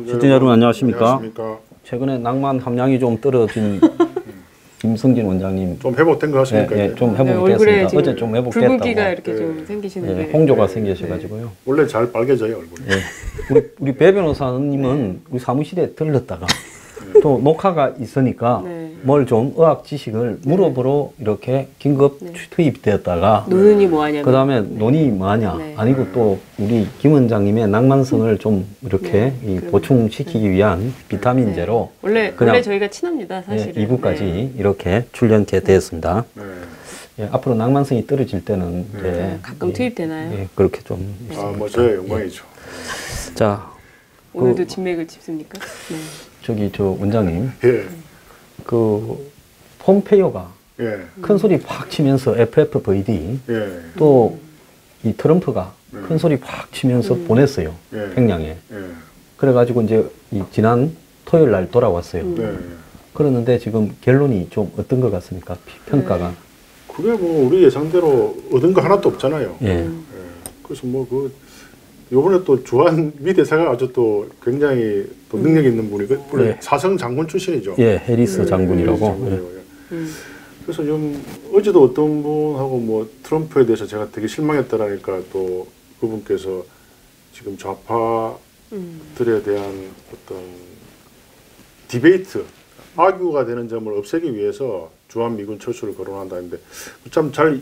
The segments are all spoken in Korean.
시청자 여러분 안녕하십니까? 안녕하십니까? 최근에 낭만 함량이 좀 떨어진 김성진 원장님 좀 회복된 거 같습니까? 네, 좀 네, 회복됐습니다. 어제 좀 회복됐다고. 붉은기가 이렇게 좀 생기시는데 홍조가 생기셔가지고요. 원래 잘 빨개져요 얼굴이. 우리 배 변호사님은 우리 사무실에 들렀다가 또 녹화가 있으니까 뭘 좀 의학 지식을 물어보러 이렇게 긴급 투입되었다가 노는이 뭐하냐 그 다음에 논이 뭐하냐 아니고 또 우리 김 원장님의 낭만성을 좀 이렇게 보충시키기 위한 비타민제로 원래 저희가 친합니다 사실은. 2부까지 이렇게 출연케 되었습니다. 앞으로 낭만성이 떨어질 때는 가끔 투입되나요? 그렇게 좀 뭐 저의 영광이죠. 자, 오늘도 진맥을 짚습니까? 저기 저 원장님 예. 그 폼페이오가 큰 소리 확 치면서 FFVD 또 이 트럼프가 큰 소리 확 치면서 보냈어요. 평양에. 그래가지고 이제 이 지난 토요일 날 돌아왔어요. 그러는데 지금 결론이 좀 어떤 것 같습니까? 평가가. 그게 뭐 우리 예상대로 얻은 거 하나도 없잖아요. 그래서 뭐 요번에 또 주한 미 대사가 아주 또 굉장히 또 능력 있는 분이 사성 장군 출신이죠. 해리스 장군이라고. 그래서 좀 어제도 어떤 분하고 뭐 트럼프에 대해서 제가 되게 실망했다라니까 또 그분께서 지금 좌파들에 대한 어떤 디베이트, 아규가 되는 점을 없애기 위해서 주한 미군 철수를 거론한다는데 참 잘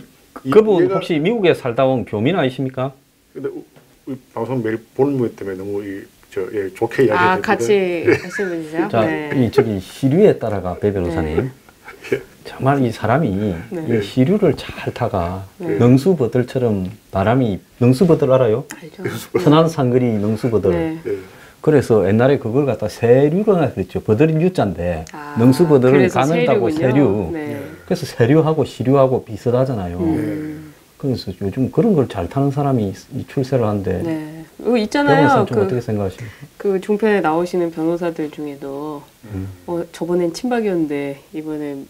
그분 혹시 미국에 살다 온 교민 아니십니까? 근데 방송 매일 보는 분 때문에 너무 좋게 이야기했는데 같이 하시는 분이세요? 자, 저기 시류에 따라가 배 변호사님 정말 이 사람이 이 시류를 잘 타가 능수버들처럼 바람이 능수버들 알아요? 알죠. 천안산거리 능수버들. 그래서 옛날에 그걸 갖다 세류로나 그랬죠. 버들이 유자인데 능수버들은 가는다고 세류. 그래서 세류하고 시류하고 비슷하잖아요. 그래서 요즘 그런 걸 잘 타는 사람이 출세를 하는데 있잖아요. 좀 어떻게 생각하십니까? 그 종편에 나오시는 변호사들 중에도 저번엔 친박이었는데 이번엔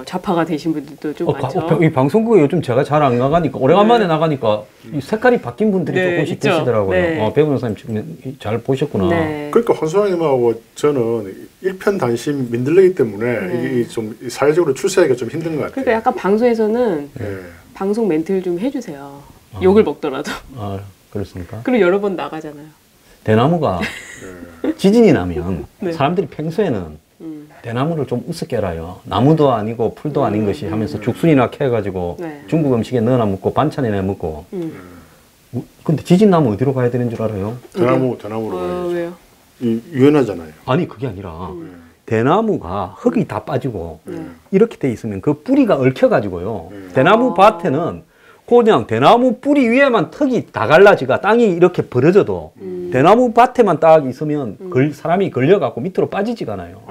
좌파가 되신 분들도 좀 많죠. 이 방송국에 요즘 제가 잘 안 나가니까 오래간만에 나가니까 이 색깔이 바뀐 분들이 조금씩 있죠. 계시더라고요. 배 변호사님 지금 잘 보셨구나. 그러니까 황소장님하고 저는 일편단심 민들레기 때문에 좀 사회적으로 출세하기가 좀 힘든 것 같아요. 그러니까 약간 방송에서는 방송 멘트를 좀 해주세요. 욕을 먹더라도. 그렇습니까? 그리고 여러 번 나가잖아요. 대나무가 지진이 나면 사람들이 평소에는 대나무를 좀 우습게 알아요. 나무도 아니고 풀도 아닌 것이 하면서 죽순이나 캐가지고 중국 음식에 넣어놔 먹고 반찬에 넣어 먹고. 근데 지진 나면 어디로 가야 되는 줄 알아요? 대나무로 가야죠. 왜요? 유연하잖아요. 아니 그게 아니라 대나무가 흙이 다 빠지고 이렇게 돼 있으면 그 뿌리가 얽혀가지고요. 대나무 밭에는 그냥 대나무 뿌리 위에만 턱이 다 갈라지가 땅이 이렇게 벌어져도 대나무 밭에만 딱 있으면 사람이 걸려갖고 밑으로 빠지지가 않아요.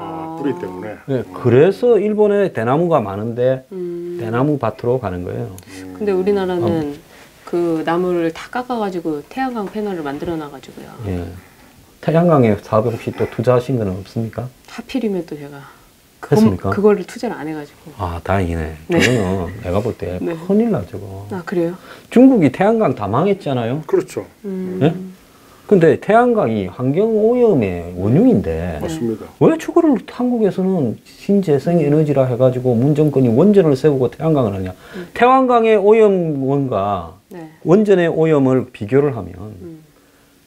뿌리 때문에. 그래서 일본에 대나무가 많은데 대나무 밭으로 가는 거예요. 근데 우리나라는 그 나무를 다 깎아가지고 태양광 패널을 만들어 놔가지고요. 태양광에 사업에 혹시 또 투자하신 건 없습니까? 하필이면 또 제가 했습니까? 그거를 투자를 안 해가지고. 다행이네. 그거는 내가 볼 때 큰일 나죠. 그래요? 중국이 태양광 다 망했잖아요. 그렇죠. 근데 태양광이 환경오염의 원흉인데 맞습니다. 왜 저거를 한국에서는 신재생에너지라 해가지고 문정권이 원전을 세우고 태양광을 하냐. 태양광의 오염원과 원전의 오염을 비교를 하면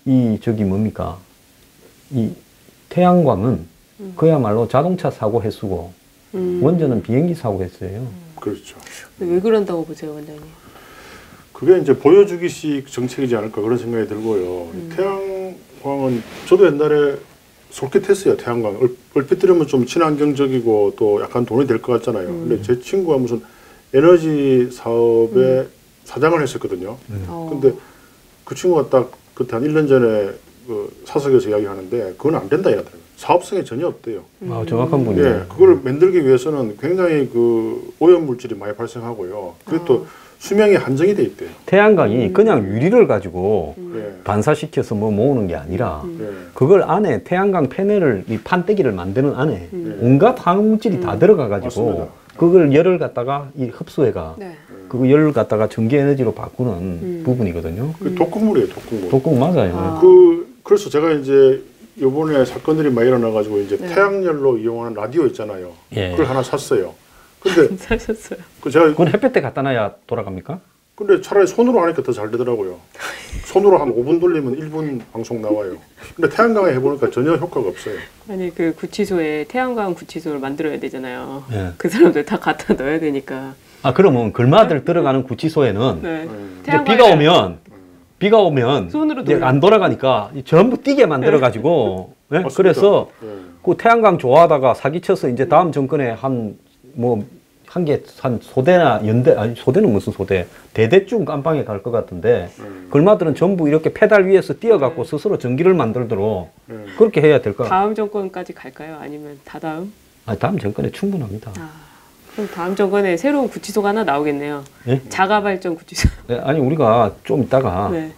이 태양광은 그야말로 자동차 사고 횟수고 원전은 비행기 사고 횟수예요. 그렇죠. 왜 그런다고 보세요, 원장님? 그게 이제 보여주기식 정책이지 않을까 그런 생각이 들고요. 태양광은 저도 옛날에 솔깃했어요. 태양광 얼핏 들으면 좀 친환경적이고 또 약간 돈이 될 것 같잖아요. 근데 제 친구가 무슨 에너지 사업의 사장을 했었거든요. 근데 그 친구가 딱 그때 한 1년 전에 그 사석에서 이야기하는데 그건 안 된다 이러더라고요. 사업성이 전혀 없대요. 정확한 분이에요. 그걸 만들기 위해서는 굉장히 그 오염 물질이 많이 발생하고요. 그리고 또 수명이 한정이 돼 있대요. 태양광이 그냥 유리를 가지고 반사시켜서 모으는 게 아니라 그걸 안에 태양광 패널을 이 판때기를 만드는 안에 온갖 화학물질이 다 들어가 가지고 그걸 열을 갖다가 흡수해가 그 열을 갖다가 전기 에너지로 바꾸는 부분이거든요. 독극물이에요, 독극물. 독극물 맞아요. 그래서 제가 이제 요번에 사건들이 많이 일어나가지고 이제 네. 태양열로 이용하는 라디오 있잖아요. 예. 그걸 하나 샀어요. 근데 사셨어요. 제가 그건 햇볕에 갖다 놔야 돌아갑니까? 근데 차라리 손으로 하니까 더 잘 되더라고요. 손으로 한 5분 돌리면 1분 방송 나와요. 근데 태양광에 해보니까 전혀 효과가 없어요. 아니 그 구치소에 태양광 구치소를 만들어야 되잖아요. 예. 그 사람들 다 갖다 넣어야 되니까. 아 그러면 글마들 들어가는 구치소에는 네. 이제 비가 오면 손으로 이제 돌려. 안 돌아가니까 전부 뛰게 만들어 가지고 예? 맞습니다. 그래서 예. 그 태양광 좋아하다가 사기쳐서 이제 다음 정권에 한 개 한 소대나 연대 아니 소대는 무슨 소대 대대쯤 깜빵에 갈 것 같은데 글마들은 전부 이렇게 페달 위에서 뛰어갖고 스스로 전기를 만들도록 그렇게 해야 될 거. 다음 정권까지 갈까요? 아니면 다다음? 아니 다음 정권에 충분합니다. 그럼 다음 정권에 새로운 구치소가 하나 나오겠네요. 예? 자가발전 구치소. 네, 아니 우리가 좀 이따가 네.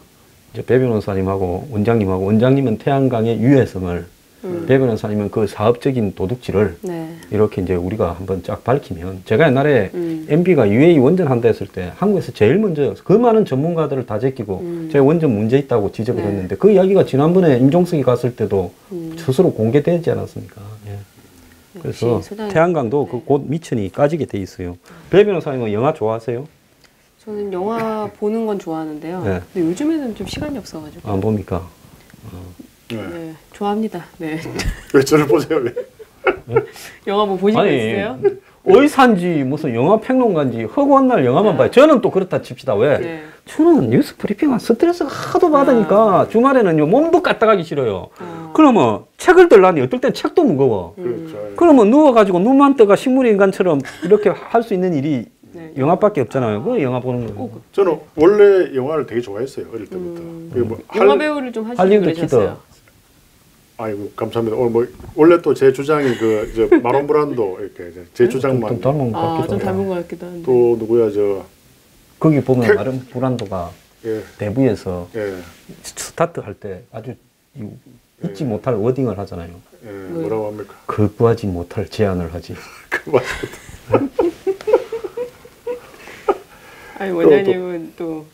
이제 배 변호사님하고 원장님은 태양광의 유해성을 배 변호사님은 그 사업적인 도둑질을 네. 이렇게 이제 우리가 한번 쫙 밝히면 제가 옛날에 MB가 UAE 원전한다 했을 때 한국에서 제일 먼저 그 많은 전문가들을 다 제끼고 제가 원전 문제 있다고 지적을 네. 했는데 그 이야기가 지난번에 임종석이 갔을 때도 스스로 공개되지 않았습니까? 예. 그래서 역시 수단- 태양광도 그 곧 미천이 까지게 돼 있어요. 배 변호사님은 영화 좋아하세요? 저는 영화 보는 건 좋아하는데요. 네. 근데 요즘에는 좀 시간이 없어가지고. 안 봅니까? 네, 좋아합니다. 네. 왜 저를 보세요? 왜? 영화 뭐 보신 거 아니, 있으세요? 의사인지 무슨 영화 평론가인지 허구한 날 영화만 봐요. 저는 또 그렇다 칩시다. 왜? 네. 저는 뉴스 브리핑한 스트레스가 하도 받으니까 주말에는요 몸도 갔다 가기 싫어요. 그러면 책을 들라니 어떨 땐 책도 무거워. 그렇죠. 그러면 누워가지고 눈만 떠가 식물 인간처럼 이렇게 할 수 있는 일이 네. 영화밖에 없잖아요. 그 영화 보는 거예요. 저는 원래 영화를 되게 좋아했어요. 어릴 때부터. 그게 뭐 영화 배우를 좀 하시고 할리우드 그러셨어요. 아이고 감사합니다. 오늘 뭐 원래 또 제 주장이 그 마론 브란도 이렇게 제 주장만 좀 닮은 것 같기도 좀 하고. 닮은 것 같기도 한데. 또 누구야 저 거기 보면 텔- 마른 브란도가 예, 내부에서 예, 스타트 할 때 아주 잊지 못할 워딩을 하잖아요. 예, 뭐라고 합니까? 거부하지 못할 제안을 하지. 그 맞습니다. 아니 원장님은 또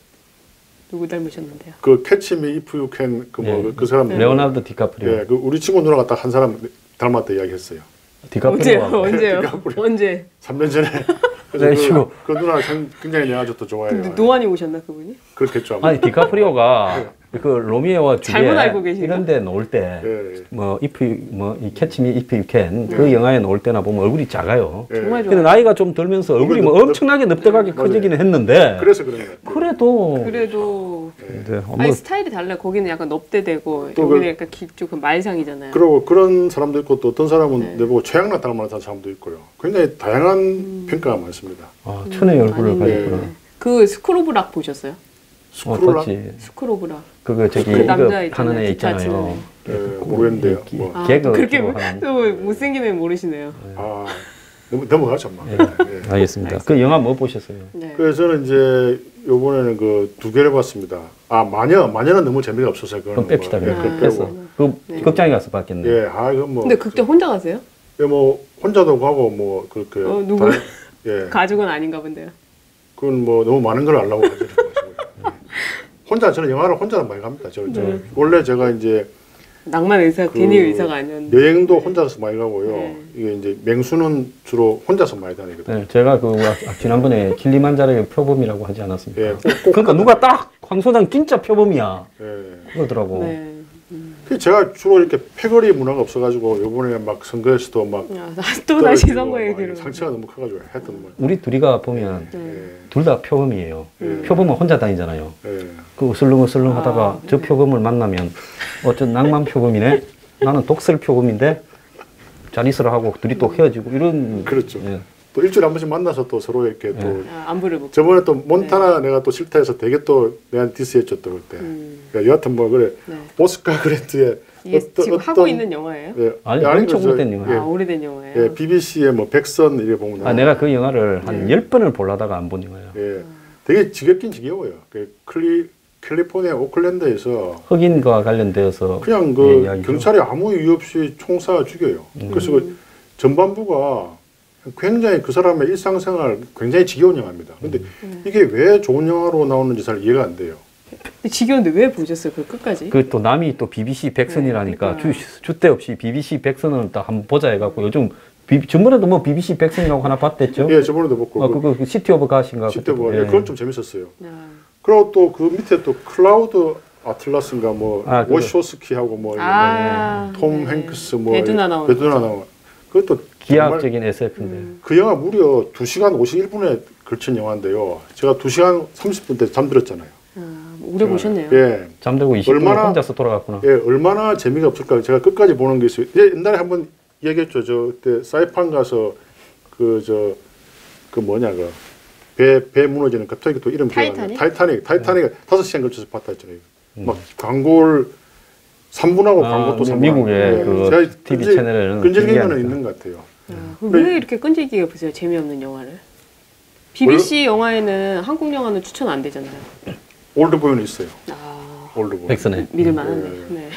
누구 닮으셨는데요? 그 캐치 미 이프 유 캔 그 뭐 그 사람 레오나르도 디카프리오. 예, 그 우리 친구 누나가 딱 한 사람 닮았다 이야기했어요. 언제요? 디카프리오가 언제요? 디카프리오. 언제? 3년 전에. 네, 그래서 지금. 그 누나 굉장히 내가 또 좋아해요. 근데 노안이 오셨나 그분이? 그렇겠죠. 아마. 아니 디카프리오가 그 로미오와 잘못 줄리엣 알고 계신가? 이런 데 놓을 때 예, 뭐 이 캐치미 이프 유캔 그 영화에 나올 때나 보면 얼굴이 작아요. 예. 정말 근데 좋아요. 나이가 좀 들면서 얼굴이 뭐 엄청나게 넓적하게 맞아요. 커지기는 했는데 그래서 그런 것 같아요. 그래도 그래도 네, 아니 스타일이 달라요. 거기는 약간 넙대대고 또 여기는 그- 약간 조금 말상이잖아요. 그리고 그런 사람도 있고 또 어떤 사람은 네. 내보고 최양락 닮았다는 사람도 있고요. 굉장히 다양한 평가가 많습니다. 아, 천의 얼굴을 아닌데. 가졌구나. 그 스크로브락 보셨어요? 스크롤라? 봤지. 스크로브락. 그거 저기 그 남자 이거 하는 애 기타 있잖아요. 치는 예, 모르겠는데요. 기- 뭐. 아, 개그 그렇게 주로 하는. 또 못생긴 애 모르시네요. 아, 넘어가죠. 뭐. 예. 알겠습니다. 그 영화 뭐 보셨어요? 네. 그래서 저는 이제 요번에는 그 두 개를 봤습니다. 아, 마녀는 너무 재미가 없어서 그럼 그거는 뺍시다. 뭐, 예, 그럼. 그거 뺐어. 빼고. 그 네. 극장에 가서 봤겠네. 예, 아, 이건 뭐. 근데 극장 혼자 가세요? 예, 뭐 혼자도 가고 뭐 그렇게. 누구? 예, 가족은 아닌가 본데요. 그건 뭐 너무 많은 걸 알라고 하지 마시고요. 혼자 저는 영화를 혼자는 많이 갑니다. 저 원래 제가 이제 낭만 의사 그 괜히 의사가 아니었는데. 여행도 혼자서 많이 가고요. 네. 이게 이제 맹수는 주로 혼자서 많이 다니거든요. 네, 제가 지난번에 킬리만자로의 표범이라고 하지 않았습니까? 예, 그러니까 누가 딱 황 소장 진짜 표범이야 예. 그러더라고. 네. 그 제가 주로 이렇게 패거리 문화가 없어가지고 요번에 막 선거에서도 막 또 다시 떨어지고 선거 막 얘기로. 상처가 너무 커가지고 했던 말. 우리 둘이가 보면 네. 예, 둘 다 표범이에요. 표범은 혼자 다니잖아요. 예. 그 슬렁슬렁 하다가 아, 저 표범을 만나면 어쩐 낭만 표범이네. 나는 독설 표범인데 잘 있으라 하고 둘이 또 헤어지고 이런. 그렇죠. 예. 또 일주일에 한 번씩 만나서 또 서로 이렇게 또 안부를 묻고. 저번에 또 몬타나 내가 또 싫다 해서 되게 또 내한테 디스했죠 또 그때. 그러니까 여하튼 뭐 그래 네. 오스카 그랜트의 이게 지금 하고 있는 영화예요? 예, 아니, 아니, 엄청 그 저- 오래된 영화. 예, 아 오래된 영화예요. 예, BBC의 뭐 백선 이래 보면 아, 내가 그 영화를 한 10번을 보려다가 안 본 영화야. 예, 되게 지겹긴 지겨워요. 그 캘리포니아 오클랜드에서 흑인과 관련되어서 그냥 예, 그 이야기죠. 경찰이 아무 이유 없이 총 쏴 죽여요. 그래서 그 전반부가 굉장히 그 사람의 일상생활 굉장히 지겨운 영화입니다. 근데 이게 왜 좋은 영화로 나오는지 잘 이해가 안 돼요. 근데 지겨운데 왜 보셨어요? 그 끝까지? 그 또 남이 또 BBC 백선이라니까 네, 그러니까. 주때 없이 BBC 백선을 딱 한번 보자 해갖고 요즘 전번에도 뭐 BBC 백선이라고 하나 봤댔죠? 예, 저번에도 먹고. 그거 시티 오브 가신가? 시대 뭐, 예, 그건 좀 재밌었어요. 아, 그리고 또 그 밑에 또 클라우드 아틀라스인가 뭐 그거. 워쇼스키하고 뭐 톰 행크스 뭐 배두나 나오는 배두나 나온 그것도 기하학적인 SF인데. 그 영화 무려 2시간 51분에 걸친 영화인데요. 제가 2시간 30분 때 잠들었잖아요. 오래 보셨네요. 예. 잠들고 20분 얼마나- 혼자서 돌아갔구나. 예, 얼마나 재미가 없을까. 제가 끝까지 보는 게 있어요. 예, 옛날에 한번 얘기했죠. 저 그때 사이판 가서 그 뭐냐 배 무너지는 갑자기 또 이름 기억 안 나. 타이타닉 5시간 걸쳐서 봤다 했잖아요. 막 광고를 3분하고 광고 또 3분. 미국의 그 TV 채널에는 끈질긴 거는 신기하니까. 있는 것 같아요. 왜 이렇게 끈질기게 보세요? 재미없는 영화를. BBC 영화에는 한국 영화는 추천 안 되잖아요. 올드보이는 있어요. 아, 올드보이. 백선에. 믿을만하네. 예. 네.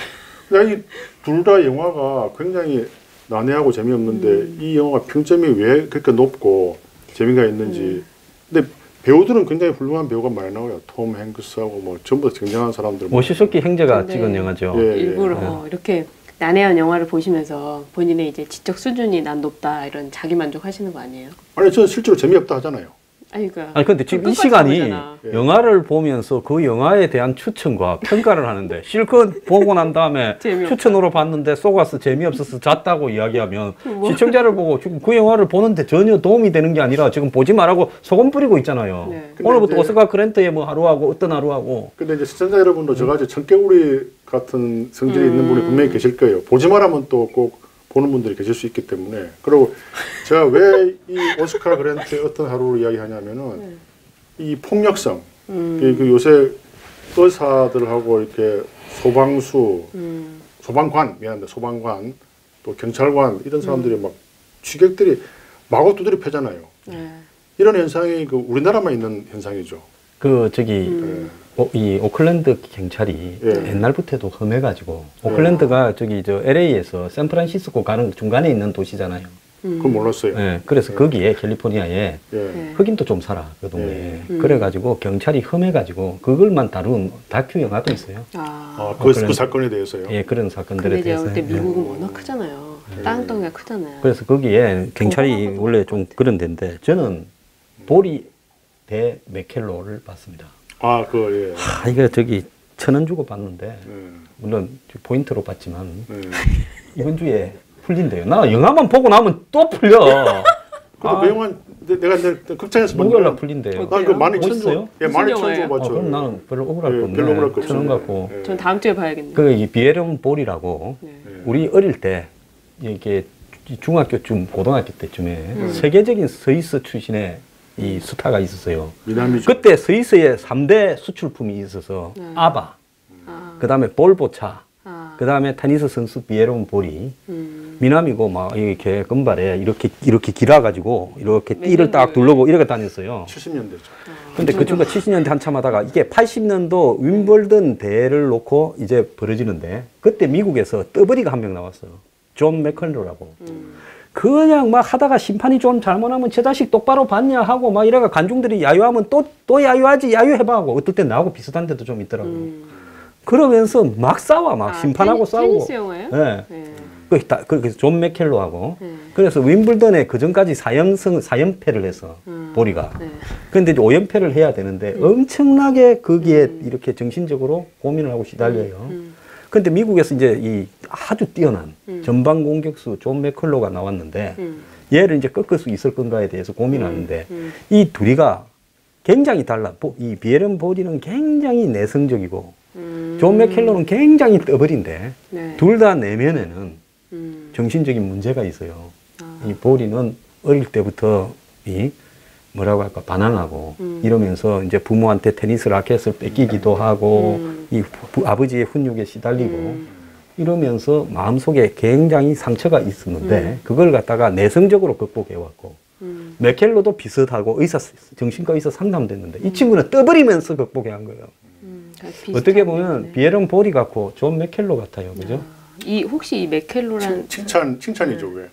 그러니까 이둘 다 영화가 굉장히 난해하고 재미없는데 이 영화가 평점이 왜 그렇게 높고 재미가 있는지. 근데 배우들은 굉장히 훌륭한 배우가 많이 나와요. 톰 행크스하고 뭐 전부 다 굉장한 사람들. 모시쇼키 형제가 근데- 찍은 영화죠. 예, 예. 일부러 이렇게 난해한 영화를 보시면서 본인의 이제 지적 수준이 난 높다 이런 자기 만족하시는 거 아니에요? 아니 저는 실제로 재미없다 하잖아요. 아니 그러니까 아니 근데 지금 이 끝까지 시간이 보잖아. 예. 영화를 보면서 그 영화에 대한 추천과 평가를 하는데 실컷 보고 난 다음에 재미없다. 추천으로 봤는데 속아서 재미없어서 잤다고 이야기하면 뭐. 시청자를 보고 지금 그 영화를 보는데 전혀 도움이 되는 게 아니라 지금 보지 말라고 소금 뿌리고 있잖아요. 네. 오늘부터 근데 이제- 오스카 그랜트의 뭐 하루하고 어떤 하루하고 근데 이제 시청자 여러분도 저같이 청개구리 같은 성질이 있는 분이 분명히 계실 거예요. 보지 말하면 또 꼭 보는 분들이 계실 수 있기 때문에. 그리고 제가 왜 이 오스카 그랜트의 어떤 하루를 이야기하냐면은 이 폭력성, 그 요새 의사들하고 이렇게 소방수, 소방관, 또 경찰관 이런 사람들이 막 취객들이 마구 두드려 패잖아요. 네. 이런 현상이 그 우리나라만 있는 현상이죠. 그 저기 이 오클랜드 경찰이 예. 옛날부터도 험해가지고 오클랜드가 저기 저 LA에서 샌프란시스코 가는 중간에 있는 도시잖아요. 그건 몰랐어요. 예, 그래서 거기에 캘리포니아에 예. 네. 흑인도 좀 살아 그 동네에. 그래가지고 경찰이 험해가지고 그걸만 다룬 다큐 영화도 있어요. 아, 그 사건에 대해서요. 예, 그런 근데 사건들에 제가 대해서. 볼 때 예. 미국은 워낙 크잖아요. 땅덩이가 크잖아요. 그래서 거기에 경찰이 원래 좀 그런 데인데 저는 보리 대 맥켈로를 봤습니다. 예. 이거 저기 1,000원 주고 봤는데 예. 물론 포인트로 봤지만 예. 이번 주에 풀린대요. 나 영화만 보고 나면 또 풀려. 그래도 그 영화 내가 극장에서 본 목요일날 거는 풀린대요. 난그 12,000원 멋있어요? 예, 무슨 12,000원 영화예요? 주고 봤죠. 그럼 나는 별로 억울할 거 예, 없네. 별로 억울할 거 1,000원 없어요. 갖고. 예. 전 다음 주에 봐야겠네요. 그 비에름 볼이라고 네. 우리 어릴 때 이게 중학교쯤 고등학교 때쯤에 세계적인 스위스 출신의 이 스타가 있었어요. 미남이죠. 그때 스위스에 3대 수출품이 있어서 아바, 아, 그다음에 볼보차, 아, 그다음에 테니스 선수 비에름 볼이 음. 미남이고 막 이렇게 금발에 이렇게 길어가지고 이렇게 띠를 딱 몇 두르고 이렇게 다녔어요. 70년대죠. 근데 그 친구가 70년대 한참 하다가 이게 80년도 윈블던 대회를 놓고 이제 벌어지는데 그때 미국에서 떠버리가 한 명 나왔어요. 존 맥컬러라고. 그냥 막 하다가 심판이 좀 잘못하면 제 자식 똑바로 봤냐 하고 막 이래가 관중들이 야유하면 또 야유하지 야유해봐 하고 어떨 땐 나하고 비슷한 데도 좀 있더라고요. 그러면서 막 싸워 막 심판하고 싸우고. 테니스 영화예요? 네. 네. 그래서 존 맥켈로하고 네. 그래서 윈블던에 그 전까지 4연패를 해서 보리가 네. 근데 이제 5연패를 해야 되는데 엄청나게 거기에 이렇게 정신적으로 고민을 하고 시달려요. 근데 미국에서 이제 이 아주 뛰어난 전방 공격수 존 맥컬로가 나왔는데 얘를 이제 꺾을 수 있을 건가에 대해서 고민하는데 이 둘이가 굉장히 달라. 이 비에른 보리는 굉장히 내성적이고 존 맥켈로는 굉장히 떠버린데 네. 둘 다 내면에는 정신적인 문제가 있어요. 이 보리는 어릴 때부터 이 뭐라고 할까 반항하고 이러면서 이제 부모한테 테니스 라켓을 뺏기기도 하고 이 아버지의 훈육에 시달리고 이러면서 마음속에 굉장히 상처가 있었는데 그걸 갖다가 내성적으로 극복해 왔고 맥켈로도 비슷하고 정신과 의사 상담됐는데 이 친구는 떠버리면서 극복해 한 거예요. 어떻게 보면 비에른 보리 같고 존 맥켈로 같아요, 그죠? 혹시 이 맥켈로란 칭찬이죠 왜?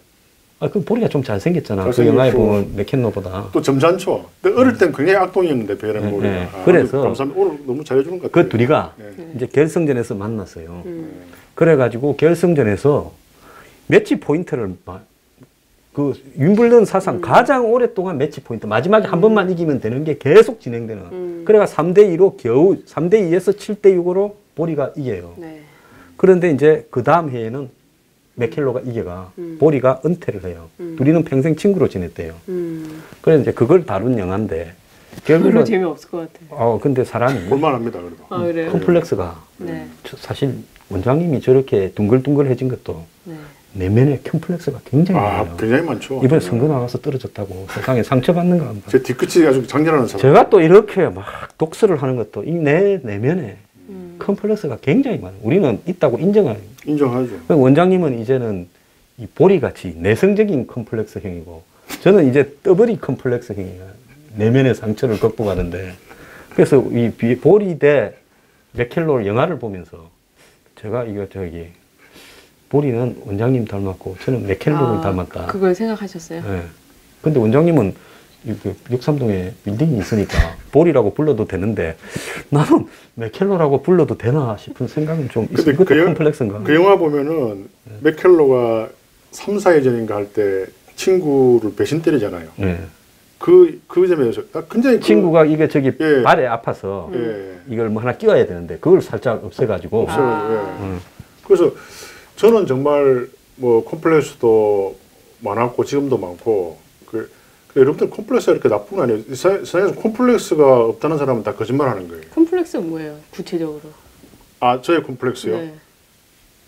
그 보리가 좀 잘생겼잖아. 그 잘생겼고. 영화에 보면 맥켄로보다. 또 점잖죠. 근데 어릴 땐 굉장히 악동이었는데 배는 보리가. 네. 그래서 감사합니다. 오늘 너무 잘해주는 것 같아요. 그 둘이가 네. 이제 결승전에서 만났어요. 그래가지고 결승전에서 매치 포인트를 그 윈블던 사상 가장 오랫동안 매치 포인트 마지막에 한 번만 이기면 되는 게 계속 진행되는. 그래가 3대2로 겨우 3대2에서 7대6으로 보리가 이겨요. 네. 그런데 이제 그 다음 해에는 맥켈로가 이겨가 보리가 은퇴를 해요. 둘이는 평생 친구로 지냈대요. 그래서 이제 그걸 다룬 영화인데 별로 결국은 재미없을 것 같아요. 근데 사람이 볼만합니다. 그래도. 아, 그래요? 컴플렉스가 네. 사실 원장님이 저렇게 둥글둥글해진 것도 네. 내면에 컴플렉스가 굉장히 많아요. 굉장히 많죠. 이번에 선거 나가서 떨어졌다고 세상에 상처받는 거 한다. 제 뒤끝이 아주 장렬하는 사람. 제가 또 이렇게 막 독서를 하는 것도 이 내 내면에 컴플렉스가 굉장히 많아요. 우리는 있다고 인정해요. 인정하죠. 원장님은 이제는 이 보리같이 내성적인 컴플렉스형이고 저는 이제 떠버리 컴플렉스형이에요. 내면의 상처를 극복하는데 그래서 이 보리 대 맥켈로 영화를 보면서 제가 이거 보리는 원장님 닮았고 저는 맥켈로를 닮았다. 그걸 생각하셨어요? 네. 근데 원장님은 육삼동에 빌딩이 있으니까 보리라고 불러도 되는데 나는 맥켈로라고 불러도 되나 싶은 생각은 좀 있어요. 근데 그것도 컴플렉스인가? 그 영화 보면은 맥켈로가 3, 4회전인가 할 때 친구를 배신 때리잖아요. 네. 그 점에서 굉장히 친구가 이게 저기 예. 발에 아파서 예. 이걸 뭐 하나 끼워야 되는데 그걸 살짝 없애가지고 예. 그래서 저는 정말 뭐 컴플렉스도 많았고 지금도 많고 여러분들 컴플렉스가 이렇게 나쁜 거 아니에요. 세상에서 컴플렉스가 없다는 사람은 다 거짓말하는 거예요. 콤플렉스는 뭐예요? 구체적으로? 저의 컴플렉스요? 네.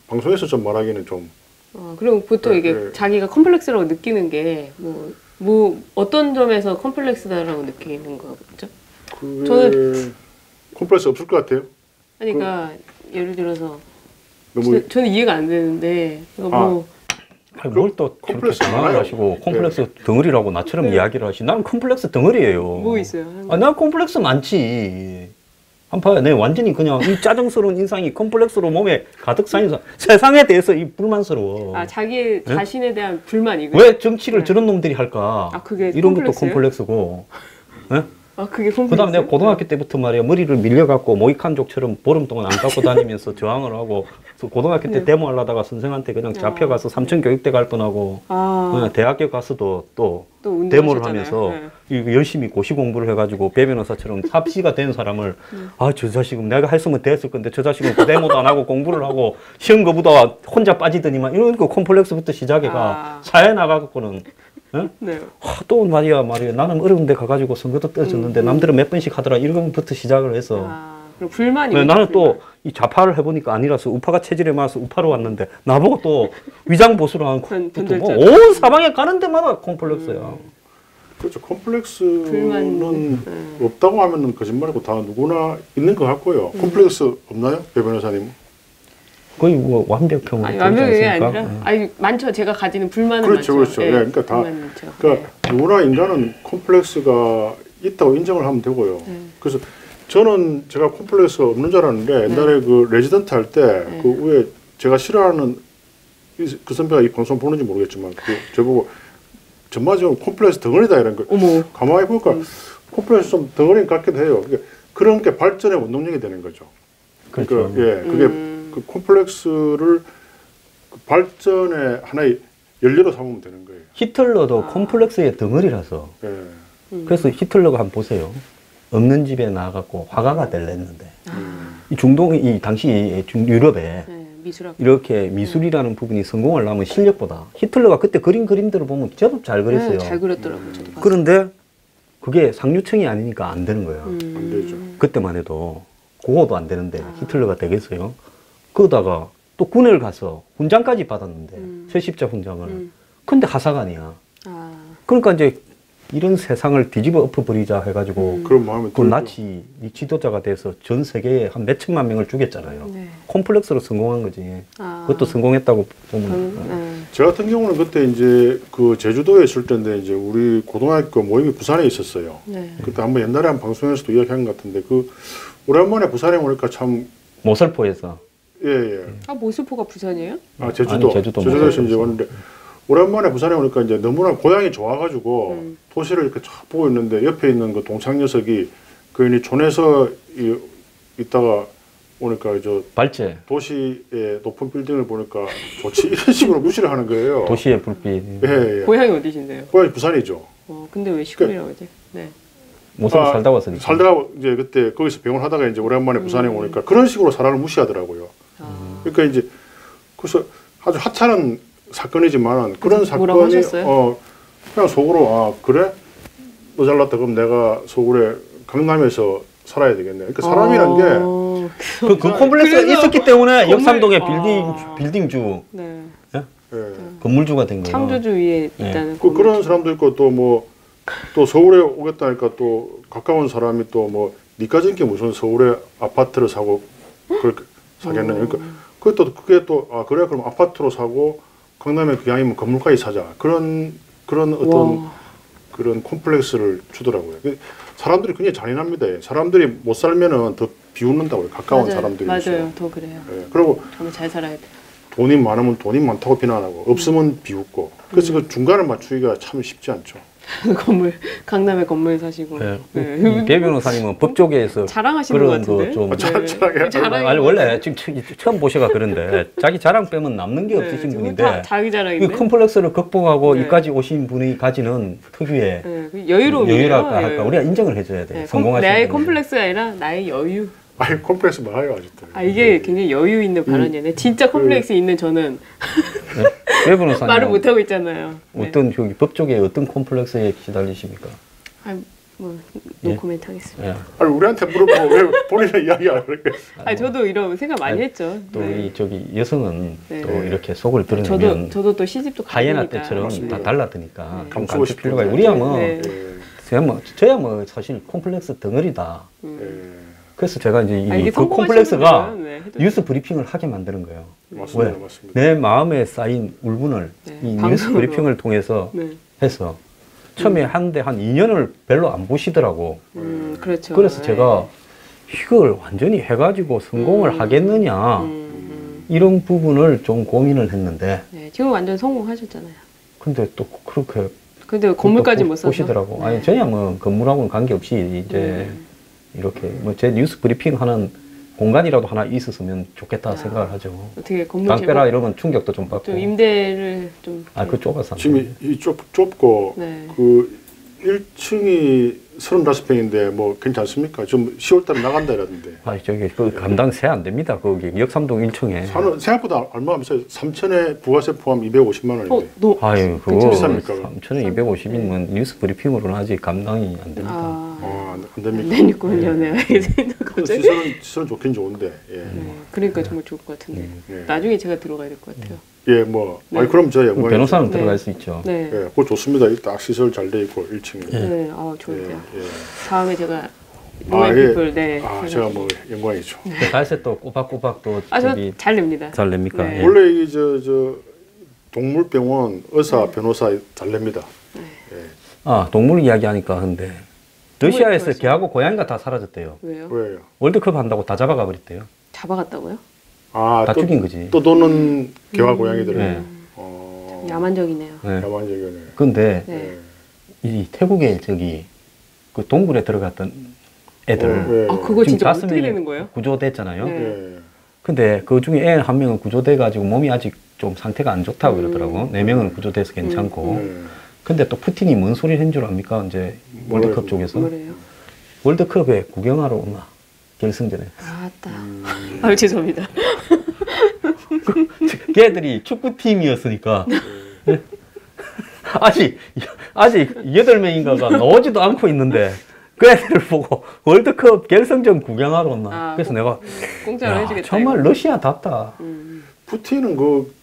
방송에서 좀 말하기는 좀 그리고 보통 네, 이게 네. 자기가 컴플렉스라고 느끼는 게 뭐 어떤 점에서 컴플렉스다라고 느끼는 거죠? 저는 컴플렉스 없을 것 같아요. 아니, 그러니까 예를 들어서 너무 저는 이해가 안 되는데 뭐 뭘 또 컴플렉스 장난을 많아요. 하시고 컴플렉스 덩어리라고 나처럼 이야기를 하시. 나는 컴플렉스 덩어리예요. 뭐 있어요? 난 컴플렉스 많지. 한번 봐요. 내 완전히 그냥 이 짜증스러운 인상이 컴플렉스로 몸에 가득 쌓여서 세상에 대해서 이 불만스러워. 자기 자신에 대한 불만 이거. 왜 정치를 저런 놈들이 할까? 그게 이런 것도 컴플렉스예요? 컴플렉스고. 예? 그게 컴플렉스. 그다음에 내가 고등학교 때부터 말이야 머리를 밀려갖고 모이칸족처럼 보름 동안 안 깎고 다니면서 저항을 하고 고등학교 때 데모하려다가 선생한테 그냥 잡혀가서 삼천 교육대 갈 뻔하고 대학교 가서도 또 데모를 하면서 이거 열심히 고시 공부를 해가지고 배 변호사처럼 합시가 된 사람을 저 자식은 내가 했으면 됐을 건데 저 자식은 그 데모도 안 하고 공부를 하고 시험 거보다 혼자 빠지더니만 이런 거 콤플렉스부터 시작해가 사회 나가갖고는 네. 또 말이야 나는 어려운 데 가가지고 선거도 떨어졌는데 남들은 몇 번씩 하더라 이런 것부터 시작을 해서 그럼 불만이 나는 또 이 좌파를 해보니까 아니라서 우파가 체질에 맞아서 우파로 왔는데 나보고 또 위장 보수를 하는 온 사방에 가는 데마다 콤플렉스야. 그렇죠. 콤플렉스는 없다고 하면은 거짓말이고 다 누구나 있는 것 같고요. 콤플렉스 없나요, 배 변호사님? 거의 뭐 완벽형으로 완벽이 아니라 많죠. 제가 가지는 불만은 그렇죠, 많죠. 그렇죠. 그러니까 다 그러니까 누구나 인간은 콤플렉스가 있다고 인정을 하면 되고요. 그래서 저는 제가 콤플렉스가 없는 줄 알았는데 옛날에 그 레지던트 할 때 그 위에 제가 싫어하는 그 선배가 이 방송 보는지 모르겠지만 저보고 전마지금 콤플렉스 덩어리다 이런 거. 가만히 보니까 콤플렉스 좀 덩어리 같기도 해요. 그런 게 발전의 원동력이 되는 거죠. 그렇죠. 그게 그 콤플렉스를 그 발전의 하나의 연료로 삼으면 되는 거예요. 히틀러도 콤플렉스의 덩어리라서. 그래서 히틀러가 한번 보세요. 없는 집에 나가고 화가가 될랬는데 이 중동이 이 당시 유럽에 이렇게 미술이라는 부분이 성공을 하면 실력보다 히틀러가 그때 그린 그림들을 보면 제법 잘 그렸어요. 잘 그렸더라고요. 그런데 그게 상류층이 아니니까 안 되는 거예요. 안 되죠. 그때만 해도 그거도 안 되는데 히틀러가 되겠어요? 그러다가 또 군을 가서 훈장까지 받았는데 최십자 훈장을. 근데 하사관이야. 그러니까 이제 이런 세상을 뒤집어 엎어버리자 해가지고 그런 마음이 그 나치 지도자가 돼서 전 세계에 한 몇천만 명을 죽였잖아요. 콤플렉스로 성공한 거지. 그것도 성공했다고 보면. 저 같은 경우는 그때 이제 그 제주도에 있을 때인데 이제 우리 고등학교 모임이 부산에 있었어요. 그때 한번 옛날에 한 방송에서도 이야기한 것 같은데 오랜만에 부산에 오니까 참 모설포에서. 예. 모슬포가 부산이에요? 제주도. 아니, 제주도 제주도에서 이제 왔는데 오랜만에 부산에 오니까 이제 너무나 고향이 좋아가지고 도시를 이렇게 쫙 보고 있는데 옆에 있는 그 동창 녀석이 그 촌에서 있다가 오니까 저 발제. 도시의 높은 빌딩을 보니까 좋지 이런 식으로 무시를 하는 거예요. 도시의 불빛. 예, 예. 고향이 어디신데요? 고향이 부산이죠. 근데 왜 시골이라고 하지? 네. 모습 살다 왔으니까. 살다가 이제 그때 거기서 병원 하다가 이제 오랜만에 부산에 오니까 그런 식으로 사람을 무시하더라고요. 그러니까 이제 그래서 아주 하찮은 사건이지만 그런 뭐라고 사건이 하셨어요? 그냥 속으로 아 그래? 너 잘났다 그럼 내가 서울에 강남에서 살아야 되겠네. 그러니까 사람이란 게 그 콤플렉스가 그래서 있었기 때문에 건물- 역삼동의 아. 빌딩주, 네. 예. 건물주가 된 거예요. 창조주 위에 네. 있다는 그런 사람도 있고 또 뭐 또 서울에 오겠다니까 또 가까운 사람이 또 뭐 니까진 게 무슨 서울에 아파트를 사고 그렇게 사겠느냐. 그러니까 그게 또 아 그래 그럼 아파트로 사고 강남에 그냥이면 건물까지 사자. 그런 어떤 와. 그런 콤플렉스를 주더라고요. 사람들이 굉장히 잔인합니다. 사람들이 못 살면은 더 비웃는다고요. 가까운 맞아요. 사람들이. 맞아요. 더 그래요. 예. 그리고 정말 잘 살아야 돼. 돈이 많으면 돈이 많다고 비난하고 없으면 비웃고. 그래서 그 중간을 맞추기가 참 쉽지 않죠. 건물 강남에 건물 사시고. 네. 네. 배 변호사님은 법조계에서 자랑하시는 것 같은데. 좀 자랑해요? 자랑이 아니 원래 지금 처음 보셔가 그런데 자기 자랑 빼면 남는 게 없으신 지금 분인데 다 자기 이 자랑인데. 컴플렉스를 극복하고 네. 이까지 오신 분이 가지는 특유의 네, 그 여유로움이에요. 여유랄까 할까 여유. 우리가 인정을 해줘야 돼. 네, 성공하신 나의 분은. 컴플렉스가 아니라 나의 여유. 아니 콤플렉스 많아요 아직도. 이게 굉장히 여유 있는 발언이네. 진짜 컴플렉스 있는 저는 배 변호사님 말을 못 하고 있잖아요. 네. 어떤 저기 법조계 어떤 콤플렉스에 시달리십니까? 뭐 예? 노코멘트 하겠습니다. 예. 아니 우리한테 물어보고 왜 본인의 이야기 안 할까? 저도 이런 생각 많이 아니, 했죠. 또 네. 이 저기 여성은 네. 또 이렇게 속을 드러내면 저도 또 시집도 하이에나 가니까. 때처럼 맞습니다. 다 달라드니까 네. 좀 감추고 감출 필요가 싶은데. 우리야 뭐 네. 저야 뭐 사실 콤플렉스 덩어리다. 예. 그래서 제가 이제 이게 그 콤플렉스가 성공하시는 분들은, 네, 해도 뉴스 브리핑을 하게 만드는 거예요. 맞습니다, 왜? 맞습니다. 내 마음에 쌓인 울분을 네, 이 뉴스 방송으로. 브리핑을 통해서 네. 해서 처음에 하는데 한 2년을 별로 안 보시더라고. 그렇죠. 그래서 네. 제가 이걸 완전히 해가지고 성공을 하겠느냐 이런 부분을 좀 고민을 했는데 네, 지금 완전 성공하셨잖아요. 근데 또 그렇게 근데 건물까지 못 사서 보시더라고. 네. 아니 전혀 뭐 건물하고는 관계없이 이제 이렇게 뭐 제 뉴스 브리핑 하는 공간이라도 하나 있었으면 좋겠다 생각을 하죠. 어떻게 건물 땅빼라 제공- 이러면 충격도 좀 받고. 좀 임대를 좀 그 좁아서. 안 지금 되는데. 이 좁고 네. 그 1층이 35평인데 뭐 괜찮습니까? 좀 10월달에 나간다 이러던데. 아니 저기 그 감당 세 안 됩니다. 거기 역삼동 1층에. 사는 생각보다 얼마 안 비싸요. 3천에 부가세 포함 250만 원인데. 아유 그거 괜찮습니까? 3,250이면 뉴스 브리핑으로는 아직 감당이 안 됩니다. 안 됩니까? 내니군요. 네, 알겠습니다. 갑자기. 시설은 좋긴 좋은데. 예. 네, 그러니까 정말 좋을 것 같은데. 예. 나중에 제가 들어가야 될 것 같아요. 예, 뭐. 네. 아니 그럼 저 영광이죠. 변호사는 네. 들어갈 수 있죠. 네. 예, 그거 좋습니다. 딱 시설 잘 돼 있고 1층에. 네, 좋은데요. 예. 다음에 제가 아, 예. 노예피플 네. 제가 뭐 영광이죠. 달세 또 꼬박꼬박 또 저 저기 잘 냅니다. 잘 냅니까? 네. 예. 원래 이 동물병원 의사 변호사 잘 냅니다. 아 동물 이야기하니까 근데 러시아에서 좋아하시죠? 개하고 고양이가 다 사라졌대요. 왜요? 왜요? 월드컵 한다고 다 잡아가 버렸대요. 잡아갔다고요? 다 죽인 거지. 또 노는 개와 고양이들을. 네. 야만적이네요. 네. 야만적이네. 근데 네. 이 태국에 저기 그 동굴에 들어갔던 애들 네. 그거 지금 진짜 어떻게 5명이 되는 거예요? 구조됐잖아요. 네. 예. 근데 그 중에 애 한 명은 구조돼가지고 몸이 아직 좀 상태가 안 좋다고 그러더라고. 4명은 구조돼서 괜찮고. 네. 근데 또 푸틴이 뭔 소리 한 줄 압니까? 이제 월드컵 뭐래요? 쪽에서 뭐래요? 월드컵에 구경하러 온나 결승전에. 아따. 아유 죄송합니다. 걔들이 축구팀이었으니까 아직 8명인가가 나오지도 않고 있는데 그 애들을 보고 월드컵 결승전 구경하러 온나. 그래서 내가 공짜로 야, 해주겠다. 정말 이거. 러시아답다. 푸틴은 그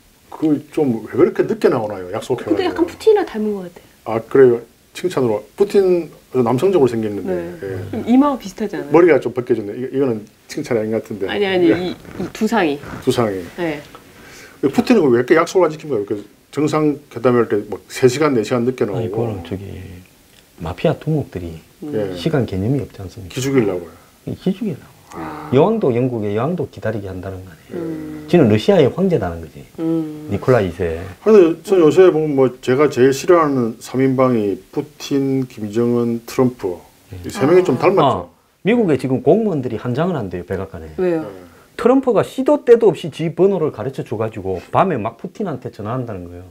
좀 왜 그렇게 늦게 나오나요? 약속해가지고. 근데 약간 푸틴이랑 닮은 것 같아요. 아 그래요. 칭찬으로 푸틴 남성적으로 생겼는데 네. 예. 좀 이마가 비슷하지 않아요? 머리가 좀 벗겨졌네. 이거는 칭찬이 아닌 것 같은데. 아니 이 두상이. 두상이. 네. 푸틴은 왜 이렇게 약속을 안 지킵니까? 이렇게 정상 회담할 때 뭐 3시간, 4시간 늦게 나오고. 아니 그거는 저기 마피아 두목들이 예. 시간 개념이 없지 않습니까? 기죽이려고요. 기죽이라고. 여왕도 영국의 여왕도 기다리게 한다는 거 아니에요. 지는 러시아의 황제다는 거지. 니콜라 2세. 근데 저 요새 보면 뭐 제가 제일 싫어하는 3인방이 푸틴, 김정은, 트럼프 이 세 명이 좀 닮았죠. 미국에 지금 공무원들이 한장을 한대요, 백악관에. 왜요? 트럼프가 시도 때도 없이 지 번호를 가르쳐 줘가지고 밤에 막 푸틴한테 전화한다는 거예요.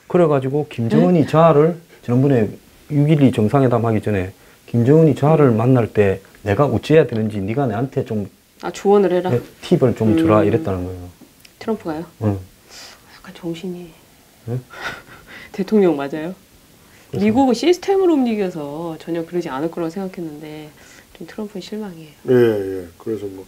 그래가지고 김정은이 자를 지난번에 6.12 정상회담 하기 전에 김정은이 자를 만날 때 내가 어찌해야 되는지 네가 내한테 좀 조언을 해라. 팁을 좀 주라 이랬다는 거예요. 트럼프가요? 응. 약간 정신이 응? 대통령 맞아요? 미국은 시스템으로 움직여서 전혀 그러지 않을 거라고 생각했는데 좀 트럼프는 실망이에요. 예. 그래서 뭐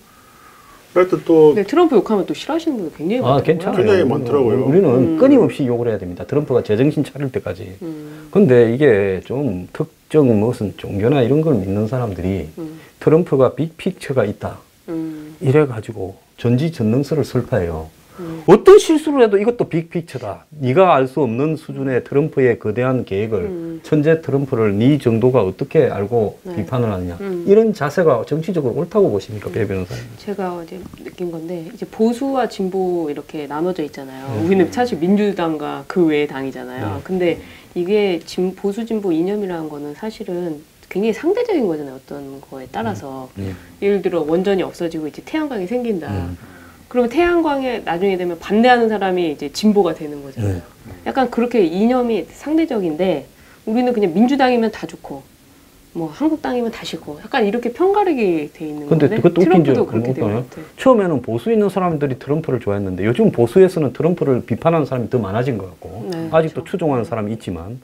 하여튼 또 근데 트럼프 욕하면 또 싫어하시는 분들 굉장히 많더라고요. 괜찮아요. 굉장히 많더라고요. 우리는 끊임없이 욕을 해야 됩니다. 트럼프가 제정신 차릴 때까지. 근데 이게 좀 특정 무슨 종교나 이런 걸 믿는 사람들이 트럼프가 빅픽처가 있다. 이래가지고 전지전능설을 설파해요. 어떤 실수를 해도 이것도 빅픽처다. 네가 알 수 없는 수준의 트럼프의 거대한 계획을 천재 트럼프를 네 정도가 어떻게 알고 비판을 하느냐. 이런 자세가 정치적으로 옳다고 보십니까, 배 변호사님? 제가 어제 느낀 건데 이제 보수와 진보 이렇게 나눠져 있잖아요. 우리는 사실 민주당과 그 외의 당이잖아요. 근데 이게 보수 진보 이념이라는 거는 사실은 굉장히 상대적인 거잖아요. 어떤 거에 따라서 예를 들어 원전이 없어지고 이제 태양광이 생긴다. 그러면 태양광에 나중에 되면 반대하는 사람이 이제 진보가 되는 거잖아요. 약간 그렇게 이념이 상대적인데 우리는 그냥 민주당이면 다 좋고 뭐 한국당이면 다 싫고 약간 이렇게 편가르게 돼 있는 건데 그것도 웃긴 트럼프도 점 그렇게 된 것 같아요. 처음에는 보수에 있는 사람들이 트럼프를 좋아했는데 요즘 보수에서는 트럼프를 비판하는 사람이 더 많아진 것 같고 아직도 그렇죠. 추종하는 사람이 있지만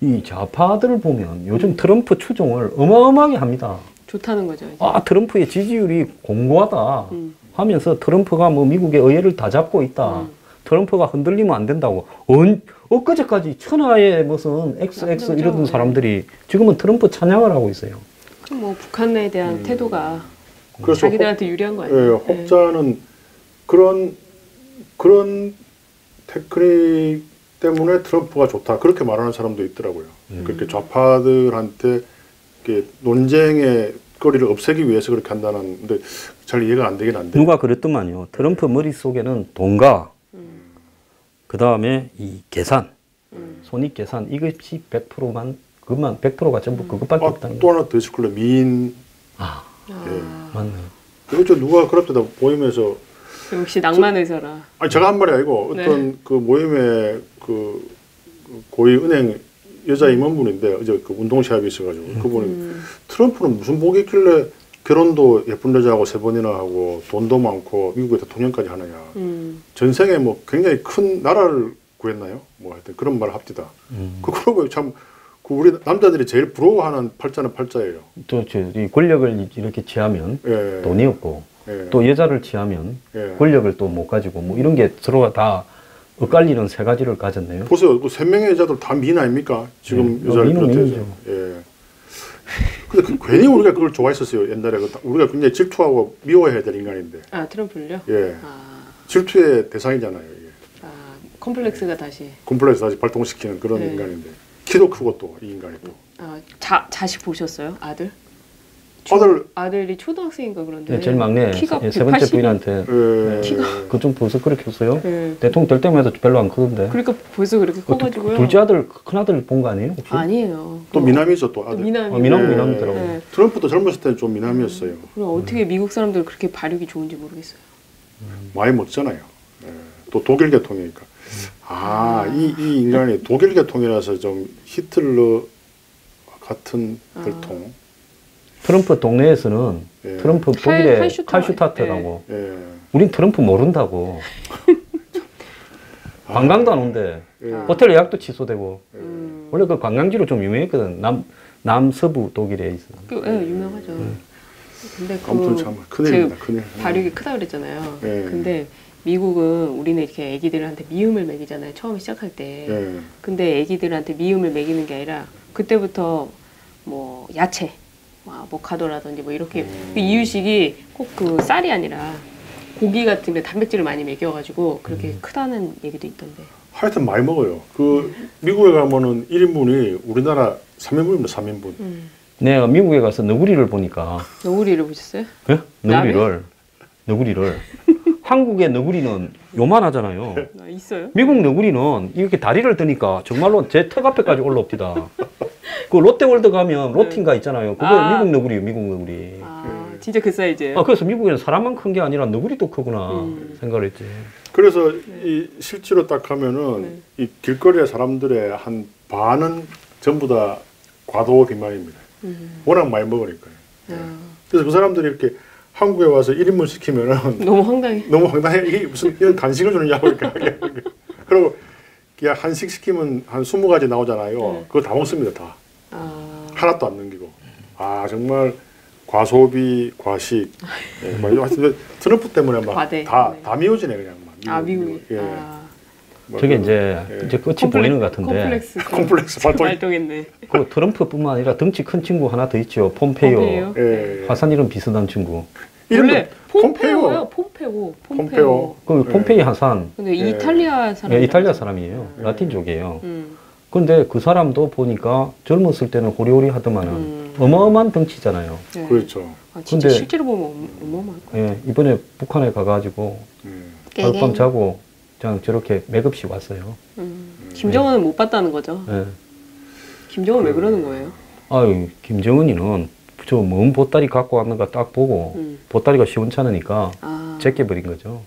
이 좌파들을 보면 요즘 트럼프 추종을 어마어마하게 합니다. 좋다는 거죠. 이제. 트럼프의 지지율이 공고하다 하면서 트럼프가 뭐 미국의 의회를 다 잡고 있다. 트럼프가 흔들리면 안 된다고. 엊그제까지 천하의 무슨 XX 이러던 사람들이 지금은 트럼프 찬양을 하고 있어요. 그럼 뭐 북한에 대한 태도가 그래서 자기들한테 유리한 거 아니에요? 혹자는 그런 테크닉 때문에 트럼프가 좋다 그렇게 말하는 사람도 있더라고요. 그렇게 좌파들한테 이렇게 논쟁의 거리를 없애기 위해서 그렇게 한다는데 잘 이해가 안 되긴 한데. 누가 그랬더만요. 트럼프 머릿속에는 돈과 그 다음에 이 계산, 손익 계산 이것이 100%만 그것만 100%가 전부 그것밖에 없다는 또 거예요. 하나 더 있을 걸요. 미인. 맞네. 그렇죠. 누가 그럽니다. 모임에서 역시 낭만 의사라. 아니 제가 한 말이 아니고 어떤 그 모임에 그 고위 은행 여자 임원분인데 어제 그 운동 시합이 있어가지고 그분이 트럼프는 무슨 복이 있길래 결혼도 예쁜 여자하고 3번이나 하고 돈도 많고 미국의 대통령까지 하느냐. 전생에 뭐 굉장히 큰 나라를 구했나요? 뭐 하여튼 그런 말을 합디다. 그러고 참 그 우리 남자들이 제일 부러워하는 팔자는 팔자예요. 또 이 권력을 이렇게 취하면 돈이 없고 또 여자를 취하면 권력을 또 못 가지고 뭐 이런 게 서로가 다 엇갈리는 세 가지를 가졌네요. 보세요. 그 3명의 여자들 다 미인 아닙니까? 지금 여자를 비롯해서. 근데 괜히 우리가 그걸 좋아했었어요. 옛날에 우리가 굉장히 질투하고 미워해야 될 인간인데. 트럼프를요? 질투의 대상이잖아요. 이게. 컴플렉스가 다시. 컴플렉스 다시 발동시키는 그런 인간인데. 키도 크고 또 이 인간이 또. 자식 보셨어요? 아들? 아들이 초등학생인가 그런데. 제일 막내 키가 세 번째 부인한테 키가 그 좀 벌써 그렇게 컸어요? 대통령 될 때마다 별로 안 크던데. 그러니까 벌써 그렇게 커가지고요. 둘째 아들 큰 아들 본 거 아니에요? 혹시? 아니에요. 또 미남이죠 또 아들. 미남이더라고요. 트럼프도 젊었을 때는 좀 미남이었어요. 그럼 어떻게 미국 사람들 그렇게 발육이 좋은지 모르겠어요. 많이 먹잖아요. 또 독일 계통이니까. 이 인간이 독일 계통이라서 좀 히틀러 같은 혈통. 트럼프 동네에서는 트럼프 독일의 칼슈타트라고. 우린 트럼프 모른다고. 관광도 안 온대. 호텔 예약도 취소되고. 원래 그 관광지로 좀 유명했거든. 남서부 독일에 있어. 유명하죠. 근데 아무튼 참 큰일입니다. 큰일. 발육이 크다 그랬잖아요. 근데 미국은 우리는 이렇게 애기들한테 미음을 먹이잖아요. 처음에 시작할 때. 근데 애기들한테 미음을 먹이는 게 아니라 그때부터 뭐 야채, 뭐 아보카도라든지 뭐 이렇게 그 이유식이 꼭 그 쌀이 아니라 고기 같은 게 단백질을 많이 먹여가지고 그렇게 크다는 얘기도 있던데. 하여튼 많이 먹어요. 그 미국에 가면은 1인분이 우리나라 3인분입니다. 3인분. 내가 미국에 가서 너구리를 보니까 너구리를 보셨어요? 예? 너구리를 한국의 너구리는 요만하잖아요. 아, 있어요? 미국 너구리는 이렇게 다리를 드니까 정말로 제 턱 앞에까지 올라옵니다. 그 롯데월드 가면 로틴가 있잖아요. 그거 미국 너구리예요, 미국 너구리. 진짜 그 사이즈예요? 그래서 미국에는 사람만 큰 게 아니라 너구리도 크구나 생각을 했지. 그래서 이 실제로 딱 하면은 이 길거리의 사람들의 한 반은 전부 다 과도 비만입니다. 워낙 많이 먹으니까요. 그래서 그 사람들이 이렇게 한국에 와서 1인분 시키면은 너무 황당해. 너무 황당해. 이게 무슨 이런 간식을 주느냐고 그러니까. 그리고 그냥 한식 시키면 한 20가지 나오잖아요. 그거 다 먹습니다, 다. 하나도 안 남기고. 아, 정말 과소비, 과식. 예, 막 하여튼 트럼프 때문에 막 다 미워지네, 그냥 막. 미국이. 예. 저게 이제 끝이 보이는 것 같은데. 콤플렉스 발동했네. 그 트럼프뿐만 아니라 덩치 큰 친구 하나 더 있죠. 폼페이오. 예. 화산 이름 비슷한 친구. 원래 폼페오요. 폼페오. 그 폼페이 화산. 근데 이탈리아 사람. 네, 이탈리아 사람이에요. 라틴족이에요. 근데 그 사람도 보니까 젊었을 때는 호리호리 하더만은 어마어마한 덩치잖아요. 네. 그렇죠. 진짜 근데, 실제로 보면 어마어마할 거예요. 예, 이번에 북한에 가가지고 하룻밤 자고 그냥 저렇게 맥없이 왔어요. 김정은은 못 봤다는 거죠. 예. 김정은 왜 그러는 거예요? 아유, 김정은이는 저 먼 보따리 갖고 왔는가 딱 보고 보따리가 시원찮으니까 제껴버린 거죠.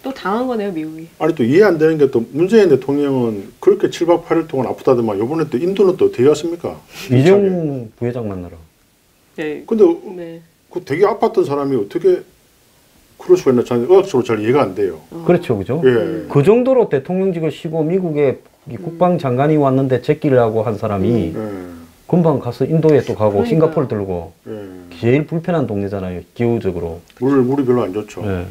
또 당한 거네요, 미국이. 아니 또 이해 안 되는 게 또 문재인 대통령은 그렇게 7박 8일 동안 아프다더만 요번에 또 인도는 또 어떻게 갔습니까? 이재용 부회장 만나러. 네. 근데 그 되게 아팠던 사람이 어떻게 그럴 수가 있나 저는 의학적으로 잘 이해가 안 돼요. 그렇죠, 그죠? 예. 그 정도로 대통령직을 쉬고 미국에 이 국방장관이 왔는데 제끼려고 한 사람이 금방 가서 인도에 또 가고 싱가포르 들고 제일 불편한 동네잖아요, 기후적으로. 물이 별로 안 좋죠. 예.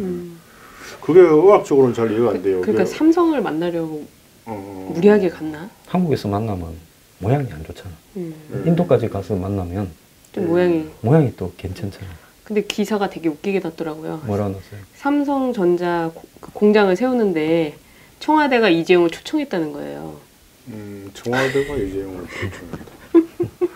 그게 의학적으로는 잘 이해가 안 돼요. 그러니까 삼성을 만나려고 무리하게 갔나? 한국에서 만나면 모양이 안 좋잖아. 인도까지 가서 만나면 좀 모양이 또 괜찮잖아. 근데 기사가 되게 웃기게 났더라고요. 뭐라고 났어요? 삼성전자 공장을 세우는데 청와대가 이재용을 초청했다는 거예요. 청와대가 이재용을 초청했다.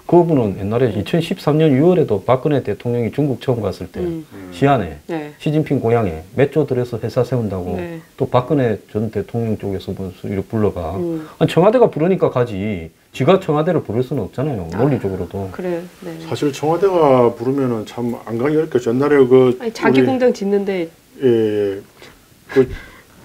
그분은 옛날에 2013년 6월에도 박근혜 대통령이 중국 처음 갔을 때 시안에 시진핑 고향에 몇 조 들여서 회사 세운다고 또 박근혜 전 대통령 쪽에서 이렇게 불러가. 아니, 청와대가 부르니까 가지. 지가 청와대를 부를 수는 없잖아요. 논리적으로도. 그래요. 네. 사실 청와대가 부르면은 참 안 가기 어렵겠죠. 옛날에 자기 공장 짓는데 그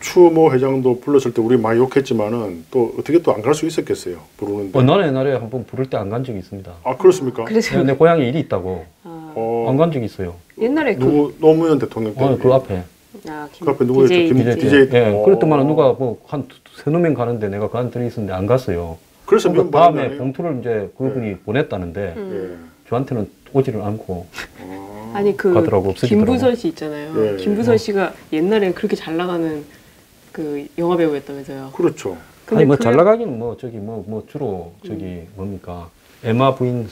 추모 회장도 불렀을 때 우리 많이 욕했지만은 또 어떻게 또 안 갈 수 있었겠어요. 부르는데. 나는 옛날에 한번 부를 때 안 간 적이 있습니다. 아, 그렇습니까? 그래서 내 고향에 일이 있다고 안 간 적이 있어요. 옛날에 노무현 대통령 때. 그 앞에. 그 앞에 누구였죠? DJ. 예, 그랬더만 누가 뭐 한 세네 명 가는데 내가 그 안에 있었는데 안 갔어요. 그래서 다음에 봉투를 이제 그분이 보냈다는데 저한테는 오지를 않고 아니 가더라고, 김부선 씨 있잖아요. 예. 김부선 씨가 옛날에 그렇게 잘 나가는 그 영화 배우였다면서요. 그렇죠. 아니 뭐 잘 나가기는 뭐 저기 뭐 주로 저기 뭡니까 에마 부인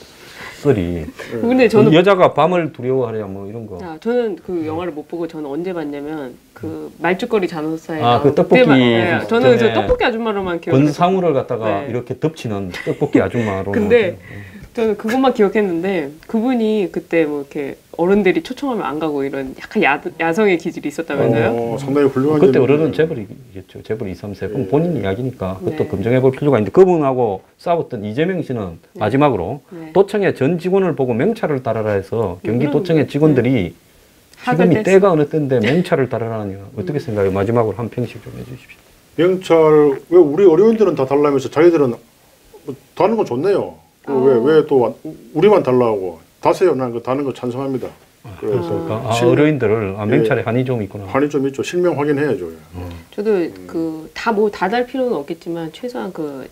썰이 근데 저는 여자가 밤을 두려워하랴 뭐 이런 거. 저는 그 영화를 못 보고 저는 언제 봤냐면 그 말죽거리 잔호사에 그 떡볶이 저는 저 떡볶이 아줌마로만 기억. 권상우를 갖다가 이렇게 덮치는 떡볶이 아줌마로. 근데 저는 그것만 기억했는데 그분이 그때 뭐 이렇게 어른들이 초청하면 안 가고 이런 약간 야성의 기질이 있었다면서요? 상당히 훌륭한. 그때 어른은 재벌이겠죠. 재벌 2, 3세. 그럼 본인 이야기니까 그것도 검증해 볼 필요가 있는데 그분하고 싸웠던 이재명 씨는 마지막으로 도청의 전 직원을 보고 명찰을 따르라 해서 경기도청의 직원들이 지금이 때가 어느 때인데 명찰을 따르라니 어떻게 생각해요? 마지막으로 한 평씩 좀 해주십시오. 명찰 왜 우리 어려운들은 다 달라면서 자기들은 다는 건 좋네요. 왜 또 우리만 달라고 다세요. 난 그 다는 거 찬성합니다. 그래서 어려인들을 명찰에 한이 좀 있구나. 한이 좀 있죠. 실명 확인해야죠. 저도 그 다 달 필요는 없겠지만 최소한 그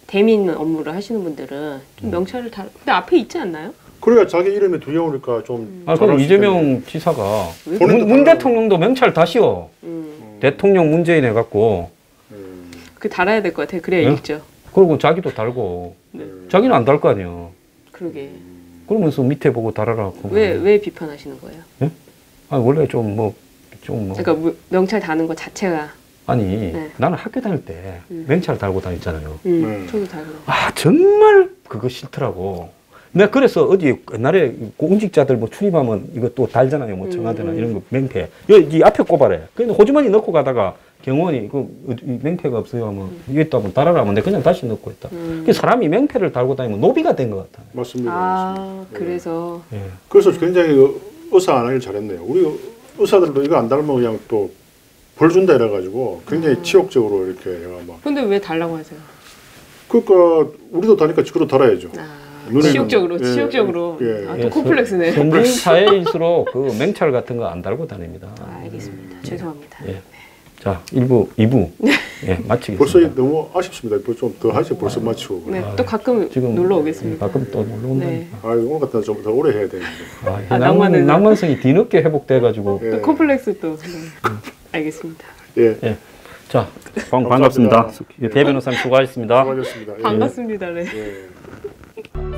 대민 업무를 하시는 분들은 좀 명찰을 근데 앞에 있지 않나요? 그래야 자기 이름이 두려우니까 좀. 그럼 이재명 지사가 문 대통령도 명찰 다시요. 대통령 문재인 해갖고. 그 달아야 될 것 같아요. 그래야 읽죠. 그리고 자기도 달고. 자기는 안 달 거 아니야. 그러게. 그러면서 밑에 보고 달아라. 왜 비판하시는 거예요? 예? 원래 그러니까 명찰 다는 것 자체가. 아니 나는 학교 다닐 때 명찰 달고 다녔잖아요. 저도 달고. 정말 그거 싫더라고. 내가 그래서 어디 옛날에 공직자들 뭐 출입하면 이거 또 달잖아요. 뭐 청와대나 이런 거 맹패. 여기 앞에 꼽아래. 그냥 호주머니 넣고 가다가 경호원이 이 맹패가 없어요 하면 이게 또 한번 달아라 하면 내가 그냥 다시 넣고 있다. 그 사람이 맹패를 달고 다니면 노비가 된 것 같아. 맞습니다. 아, 맞습니다. 그래서. 예. 그래서 굉장히 의사 안 하길 잘했네요. 우리 의사들도 이거 안 달면 그냥 또 벌 준다 이래가지고 굉장히 치욕적으로 이렇게 해가 막. 근데 왜 달라고 하세요? 그러니까 우리도 다니까 지그로 달아야죠. 치욕적으로, 치욕적으로. 또 콤플렉스네. 선진 사회일수록 그 맹찰 같은 거 안 달고 다닙니다. 알겠습니다. 죄송합니다. 예. 자, 1부, 2부 예, 마치겠습니다. 벌써 너무 아쉽습니다. 좀 더 하지 벌써 마치고. 네, 또 가끔 지금 놀러 오겠습니다. 가끔 또 놀러 온다니까. 네. 오늘 같은 날 좀 더 오래 해야 되는데. 낭만성이 뒤늦게 회복돼가지고. 또 콤플렉스 또. 알겠습니다. 예. 예. 자, 반갑습니다. 대 변호사님 수고하셨습니다. 수고하셨습니다. 예. 반갑습니다. 네. 예.